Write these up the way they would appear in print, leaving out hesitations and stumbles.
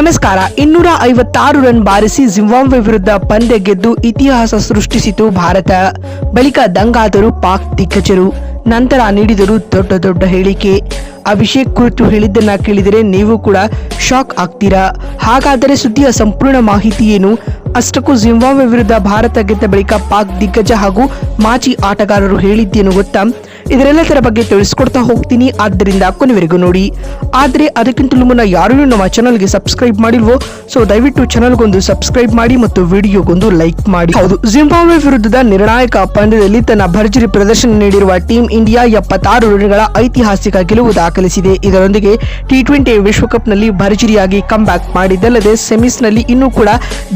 ನಮಸ್ಕಾರ. 256 ರನ್ ಬಾರಿಸಿ ಜಿಂಬಾಬ್ವೆ ವಿರುದ್ಧ ಪಂದ್ಯ ಗೆದ್ದು ಇತಿಹಾಸ ಸೃಷ್ಟಿಸಿತು ಭಾರತ. ಬಳಿಕ ದಂಗಾದರು ಪಾಕ್ ದಿಗ್ಗಜರು. ನಂತರ ನೀಡಿದರು ದೊಡ್ಡ ಹೇಳಿಕೆ. ಅಭಿಷೇಕ್ ಕುರಿತು ಹೇಳಿದ್ದನ್ನ ಕೇಳಿದರೆ ನೀವು ಕೂಡ ಶಾಕ್ ಆಗ್ತೀರಾ. ಹಾಗಾದರೆ ಸುದ್ದಿಯ ಸಂಪೂರ್ಣ ಮಾಹಿತಿ ಏನು? ಅಷ್ಟಕ್ಕೂ ಜಿಂಬಾಬ್ವೆ ವಿರುದ್ಧ ಭಾರತ ಗೆದ್ದ ಬಳಿಕ ಪಾಕ್ ದಿಗ್ಗಜ ಹಾಗೂ ಮಾಜಿ ಆಟಗಾರರು ಹೇಳಿದ್ದೇನು ಗೊತ್ತಾ? ಇದರೆಲ್ಲದರ ಬಗ್ಗೆ ತಿಳಿಸ್ಕೊಡ್ತಾ ಹೋಗ್ತೀನಿ, ಆದ್ದರಿಂದ ಕೊನೆವರೆಗೂ ನೋಡಿ. ಆದರೆ ಅದಕ್ಕಿಂತಲೂ ಮುನ್ನ ಯಾರು ನಮ್ಮ ಚಾನಲ್ಗೆ ಸಬ್ಸ್ಕ್ರೈಬ್ ಮಾಡಿಲ್ವೋ, ಸೊ ದಯವಿಟ್ಟು ಚಾನಲ್ಗೊಂದು ಸಬ್ಸ್ಕ್ರೈಬ್ ಮಾಡಿ ಮತ್ತು ವಿಡಿಯೋಗೊಂದು ಲೈಕ್ ಮಾಡಿ. ಹೌದು, ಜಿಂಬಾಬ್ವೆ ವಿರುದ್ಧದ ನಿರ್ಣಾಯಕ ಪಂದ್ಯದಲ್ಲಿ ತನ್ನ ಭರ್ಜರಿ ಪ್ರದರ್ಶನ ನೀಡಿರುವ ಟೀಂ ಇಂಡಿಯಾ 76 ರನ್ಗಳ ಐತಿಹಾಸಿಕ ಗೆಲುವು ದಾಖಲಿಸಿದೆ. ಇದರೊಂದಿಗೆ T20 ವಿಶ್ವಕಪ್ನಲ್ಲಿ ಭರ್ಜರಿಯಾಗಿ ಕಮ್ಬ್ಯಾಕ್ ಮಾಡಿದ್ದಲ್ಲದೆ ಸೆಮೀಸ್ನಲ್ಲಿ ಇನ್ನೂ ಕೂಡ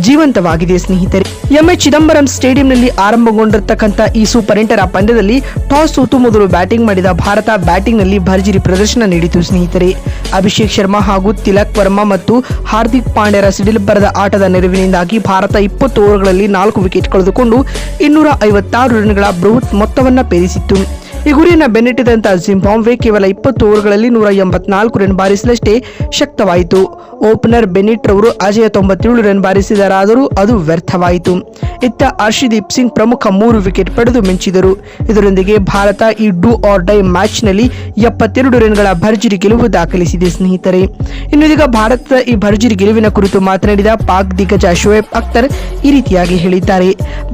ಜೀವಂತವಾಗಿದೆ ಸ್ನೇಹಿತರೆ. ಎಂಎಚ್ ಚಿದಂಬರಂ ಸ್ಟೇಡಿಯಂನಲ್ಲಿ ಆರಂಭಗೊಂಡಿರತಕ್ಕಂಥ ಈ ಸೂಪರ್ 8ರ ಪಂದ್ಯದಲ್ಲಿ ಟಾಸ್ ಸೋತು ಮೊದಲು ಬ್ಯಾಟಿಂಗ್ ಮಾಡಿದ ಭಾರತ ಬ್ಯಾಟಿಂಗ್ನಲ್ಲಿ ಭರ್ಜರಿ ಪ್ರದರ್ಶನ ನೀಡಿತು ಸ್ನೇಹಿತರೆ. ಅಭಿಷೇಕ್ ಶರ್ಮಾ ಹಾಗೂ ತಿಲಕ್ ವರ್ಮಾ ಮತ್ತು ಹಾರ್ದಿಕ್ ಪಾಂಡ್ಯರ ಸಿಡಿಲಬ್ಬರದ ಆಟದ ನೆರವಿನಿಂದಾಗಿ ಭಾರತ 20 ಓವರ್ಗಳಲ್ಲಿ 4 ವಿಕೆಟ್ ಕಳೆದುಕೊಂಡು 256 ರನ್ಗಳ ಬೃಹತ್ ಮೊತ್ತವನ್ನ ಪೇರಿಸಿತ್ತು. ಈ ಗುರಿಯನ್ನು ಬೆನ್ನಟ್ಟಿದಂತ ಜಿಂಬಾಬ್ವೆ ಕೇವಲ 20 ಓವರ್ಗಳಲ್ಲಿ 184 ರನ್ ಬಾರಿಸಲಷ್ಟೇ ಶಕ್ತವಾಯಿತು. ಓಪನರ್ ಬೆನಿಟ್ ರವರು ಅಜೇಯ 97 ರನ್ ಬಾರಿಸಿದರಾದರೂ ಅದು ವ್ಯರ್ಥವಾಯಿತು. ಇತ್ತ ಹರ್ಷದೀಪ್ ಸಿಂಗ್ ಪ್ರಮುಖ 3 ವಿಕೆಟ್ ಪಡೆದು ಮಿಂಚಿದರು. ಇದರೊಂದಿಗೆ ಭಾರತ ಈ ಡೂ ಆರ್ ಡೈ ಮ್ಯಾಚ್ನಲ್ಲಿ 72 ರನ್ಗಳ ಭರ್ಜರಿ ಗೆಲುವು ದಾಖಲಿಸಿದೆ ಸ್ನೇಹಿತರೆ. ಇನ್ನು ಇದೀಗ ಭಾರತದ ಈ ಭರ್ಜರಿ ಗೆಲುವಿನ ಕುರಿತು ಮಾತನಾಡಿದ ಪಾಕ್ ದಿಗ್ಗಜ ಶೋಯಬ್ ಅಖ್ತರ್ ಈ ರೀತಿಯಾಗಿ ಹೇಳಿದ್ದಾರೆ.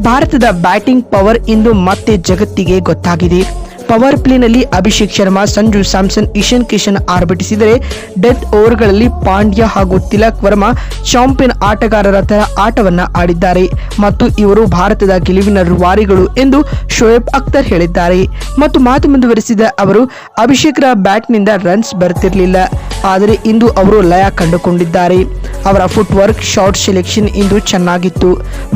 ಭಾರತದ ಬ್ಯಾಟಿಂಗ್ ಪವರ್ ಇಂದು ಮತ್ತೆ ಜಗತ್ತಿಗೆ ಗೊತ್ತಾಗಿದೆ. ಪವರ್ ಪ್ಲೇನಲ್ಲಿ ಅಭಿಷೇಕ್ ಶರ್ಮಾ, ಸಂಜು ಸ್ಯಾಮ್ಸನ್, ಇಶಾನ್ ಕಿಶನ್ ಆರ್ಭಟಿಸಿದರೆ ಡೆತ್ ಓವರ್ಗಳಲ್ಲಿ ಪಾಂಡ್ಯ ಹಾಗೂ ತಿಲಕ್ ವರ್ಮಾ ಚಾಂಪಿಯನ್ ಆಟಗಾರರ ತರ ಆಟವನ್ನ ಆಡಿದ್ದಾರೆ ಮತ್ತು ಇವರು ಭಾರತದ ಗೆಲುವಿನ ರೂವಾರಿಗಳು ಎಂದು ಶೋಯಬ್ ಅಖ್ತರ್ ಹೇಳಿದ್ದಾರೆ. ಮತ್ತು ಮಾತು ಮುಂದುವರೆಸಿದ ಅವರು, ಅಭಿಷೇಕ್ರ ಬ್ಯಾಟ್ನಿಂದ ರನ್ಸ್ ಬರ್ತಿರಲಿಲ್ಲ, ಆದರೆ ಇಂದು ಅವರು ಲಯ ಕಂಡುಕೊಂಡಿದ್ದಾರೆ. ಅವರ ಫುಟ್ ವರ್ಕ್, ಶಾರ್ಟ್ ಸೆಲೆಕ್ಷನ್ ಇಂದು ಚೆನ್ನಾಗಿತ್ತು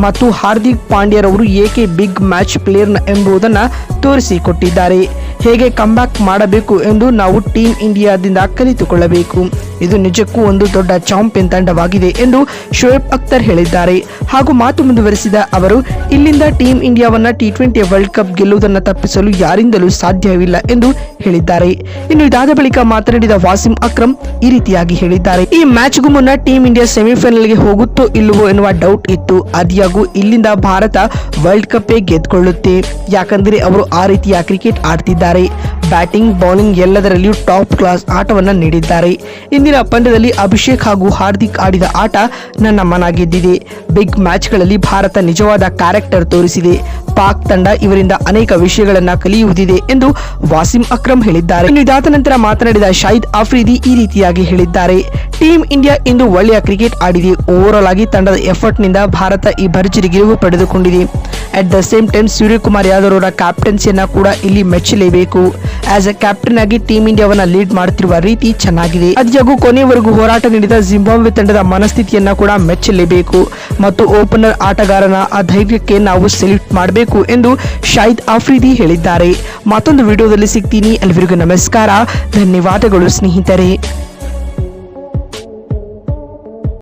ಮತ್ತು ಹಾರ್ದಿಕ್ ಪಾಂಡ್ಯರವರು ಏಕೆ ಬಿಗ್ ಮ್ಯಾಚ್ ಪ್ಲೇಯರ್ ಎಂಬುದನ್ನು ತೋರಿಸಿಕೊಟ್ಟಿದ್ದಾರೆ. ಹೇಗೆ ಕಂಬ್ಯಾಕ್ ಮಾಡಬೇಕು ಎಂದು ನಾವು ಟೀಮ್ ಇಂಡಿಯಾದಿಂದ ಕಲಿತುಕೊಳ್ಳಬೇಕು. ಇದು ನಿಜಕ್ಕೂ ಒಂದು ದೊಡ್ಡ ಚಾಂಪಿಯನ್ ತಂಡವಾಗಿದೆ ಎಂದು ಶೋಯಬ್ ಅಖ್ತರ್ ಹೇಳಿದ್ದಾರೆ. ಹಾಗೂ ಮಾತು ಮುಂದುವರೆಸಿದ ಅವರು, ಇಲ್ಲಿಂದ ಟೀಮ್ ಇಂಡಿಯಾವನ್ನ T20 ವರ್ಲ್ಡ್ ಕಪ್ ಗೆಲ್ಲುವುದನ್ನು ತಪ್ಪಿಸಲು ಯಾರಿಂದಲೂ ಸಾಧ್ಯವಿಲ್ಲ ಎಂದು ಹೇಳಿದ್ದಾರೆ. ಇನ್ನು ಇದಾದ ಬಳಿಕ ಮಾತನಾಡಿದ ವಾಸಿಂ ಅಕ್ರಮ್ ಈ ರೀತಿಯಾಗಿ ಹೇಳಿದ್ದಾರೆ. ಈ ಮ್ಯಾಚ್ಗೂ ಮುನ್ನ ಟೀಮ್ ಇಂಡಿಯಾ ಸೆಮಿಫೈನಲ್ಗೆ ಹೋಗುತ್ತೋ ಇಲ್ಲವೋ ಎನ್ನುವ ಡೌಟ್ ಇತ್ತು. ಆದ್ಯಾಗೂ ಇಲ್ಲಿಂದ ಭಾರತ ವರ್ಲ್ಡ್ ಕಪ್ ಗೆದ್ದುಕೊಳ್ಳುತ್ತೆ, ಯಾಕಂದ್ರೆ ಅವರು ಆ ರೀತಿಯ ಕ್ರಿಕೆಟ್ ಆಡ್ತಿದ್ದಾರೆ. ಬ್ಯಾಟಿಂಗ್, ಬೌಲಿಂಗ್ ಎಲ್ಲದರಲ್ಲಿಯೂ ಟಾಪ್ ಕ್ಲಾಸ್ ಆಟವನ್ನ ನೀಡಿದ್ದಾರೆ. ಇಂದಿನ ಪಂದ್ಯದಲ್ಲಿ ಅಭಿಷೇಕ್ ಹಾಗೂ ಹಾರ್ದಿಕ್ ಆಡಿದ ಆಟ ನನ್ನ ಮನ ಗೆದ್ದಿದೆ. ಬಿಗ್ ಮ್ಯಾಚ್ಗಳಲ್ಲಿ ಭಾರತ ನಿಜವಾದ ಕ್ಯಾರೆಕ್ಟರ್ ತೋರಿಸಿದೆ. ಪಾಕ್ ತಂಡ ಇವರಿಂದ ಅನೇಕ ವಿಷಯಗಳನ್ನ ಕಲಿಯುವುದಿದೆ ಎಂದು ವಾಸಿಂ ಅಕ್ರಮ್ ಹೇಳಿದ್ದಾರೆ. ಇನ್ನು ಇದಾದ ನಂತರ ಮಾತನಾಡಿದ ಶಾಹಿದ್ ಆಫ್ರಿದಿ ಈ ರೀತಿಯಾಗಿ ಹೇಳಿದ್ದಾರೆ. ಟೀಮ್ ಇಂಡಿಯಾ ಇಂದು ಒಳ್ಳೆಯ ಕ್ರಿಕೆಟ್ ಆಡಿದೆ. ಓವರ್ ಆಲ್ ಆಗಿ ತಂಡದ ಎಫರ್ಟ್ ನಿಂದ ಭಾರತ ಈ ಭರ್ಜರಿ ಗೆಲುವು ಪಡೆದುಕೊಂಡಿದೆ. At the same time Suryakumar Yadav ಅವರ ಕ್ಯಾಪ್ಟನ್ಸಿಯನ್ನ ಕೂಡ ಇಲ್ಲಿ ಮೆಚ್ಚಲೇಬೇಕು. ಆಸ್ ಎ ಕ್ಯಾಪ್ಟನ್ ಆಗಿ ಟೀಮ್ ಇಂಡಿಯಾವನ್ನ ಲೀಡ್ ಮಾಡುತ್ತಿರುವ ರೀತಿ ಚೆನ್ನಾಗಿದೆ. ಅದ್ಯಾಗೂ ಕೊನೆಯವರೆಗೂ ಹೋರಾಟ ನೀಡಿದ ಜಿಂಬಾಬ್ವೆ ತಂಡದ ಮನಸ್ಥಿತಿಯನ್ನ ಕೂಡ ಮೆಚ್ಚಲೇಬೇಕು ಮತ್ತು ಓಪನರ್ ಆಟಗಾರನ ಆ ಧೈರ್ಯಕ್ಕೆ ನಾವು ಸೆಲ್ಯೂಟ್ ಮಾಡಬೇಕು ಎಂದು ಶಾಹಿದ್ ಆಫ್ರಿದಿ ಹೇಳಿದ್ದಾರೆ. ಮತ್ತೊಂದು ವಿಡಿಯೋದಲ್ಲಿ ಸಿಗ್ತೀನಿ. ಎಲ್ಲರಿಗೂ ನಮಸ್ಕಾರ, ಧನ್ಯವಾದಗಳು ಸ್ನೇಹಿತರೆ.